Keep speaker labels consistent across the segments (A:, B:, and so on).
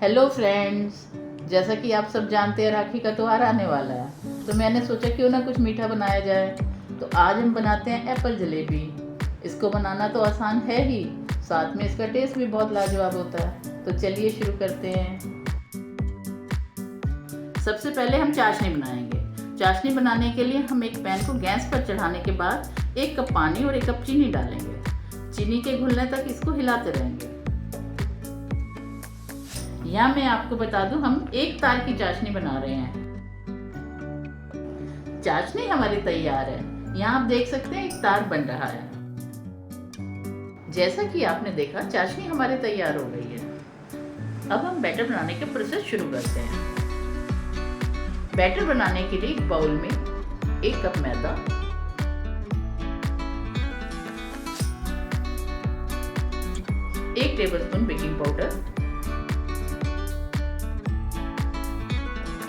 A: Hello friends, जैसा कि आप सब जानते हैं राखी का त्यौहार आने वाला है, तो मैंने सोचा क्यों ना कुछ मीठा बनाया जाए। तो आज हम बनाते हैं एप्पल जलेबी। इसको बनाना तो आसान है ही, साथ में इसका टेस्ट भी बहुत लाजवाब होता है। तो चलिए शुरू करते हैं। सबसे पहले हम चाशनी बनाएंगे। चाशनी बनाने के लिए हम एक पैन को गैस पर चढ़ाने के बाद 1 कप पानी और 1 कप चीनी डालेंगे। चीनी के घुलने तक इसको हिलाते रहेंगे। यहाँ मैं आपको बता दूं, हम 1 तार की चाशनी बना रहे हैं। चाशनी हमारी तैयार है। यहाँ आप देख सकते हैं 1 तार बन रहा है। जैसा कि आपने देखा, चाशनी हमारी तैयार हो गई है। अब हम बैटर बनाने के प्रोसेस शुरू करते हैं। बैटर बनाने के लिए एक बाउल में 1 कप मैदा, 1 टेबलस्पून बेकिंग पाउडर,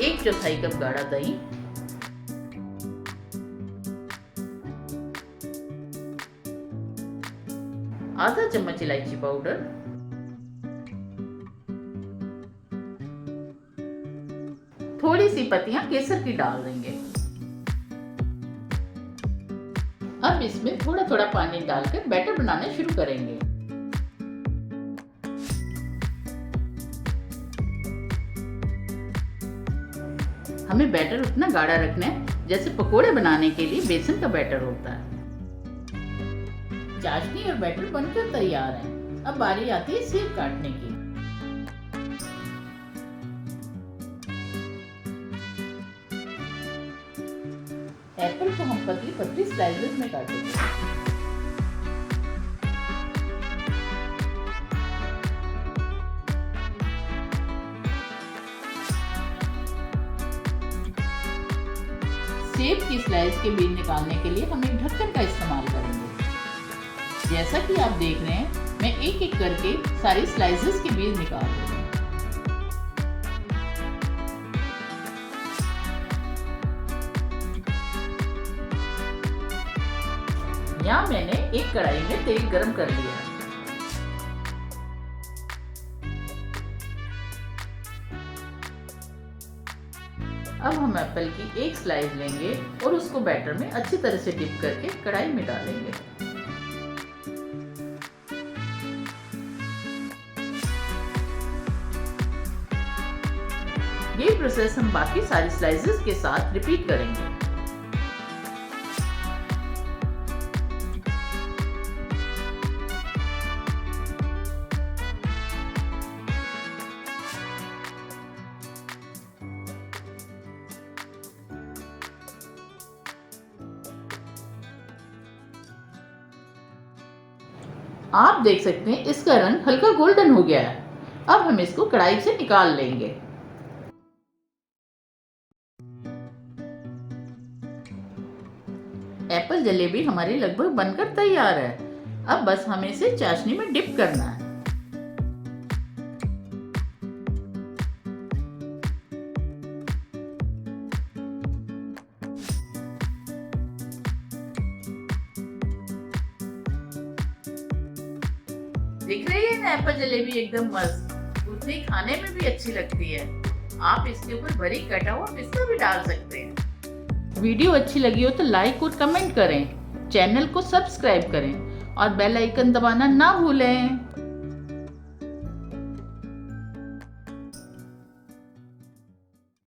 A: 1/4 कप गाढ़ा दही, आधा चम्मच इलायची पाउडर, थोड़ी सी पत्तियां केसर की डाल देंगे। अब इसमें थोड़ा थोड़ा पानी डालकर बैटर बनाना शुरू करेंगे। हमें बैटर उतना गाढ़ा रखना है जैसे पकोड़े बनाने के लिए बेसन का बैटर होता है। चाशनी और बैटर बनकर तैयार है। अब बारी आती है सेब काटने की। एप्पल को हम पतली पतली स्लाइसेस में काटेंगे। सेब की स्लाइस के बीज निकालने के लिए हम एक ढक्कन का इस्तेमाल करेंगे। जैसा कि आप देख रहे हैं, मैं एक एक करके सारी स्लाइसेस के बीज निकाल रही हूँ। यहाँ मैंने एक कढ़ाई में तेल गरम कर लिया है। अब हम एप्पल की एक स्लाइस लेंगे और उसको बैटर में अच्छी तरह से डिप करके कढ़ाई में डालेंगे। ये प्रोसेस हम बाकी सारी स्लाइसेस के साथ रिपीट करेंगे। आप देख सकते हैं इसका रंग हल्का गोल्डन हो गया है। अब हम इसको कढ़ाई से निकाल लेंगे। एप्पल जलेबी हमारी लगभग बनकर तैयार है। अब बस हमें इसे चाशनी में डिप करना है। दिख रही है ना एप्पल जलेबी एकदम मस्त, उतनी खाने में भी अच्छी लगती है। आप इसके ऊपर बारीक कटा हुआ पिस्ता भी डाल सकते हैं। वीडियो अच्छी लगी हो तो लाइक और कमेंट करें, चैनल को सब्सक्राइब करें और बेल आइकन दबाना ना भूलें।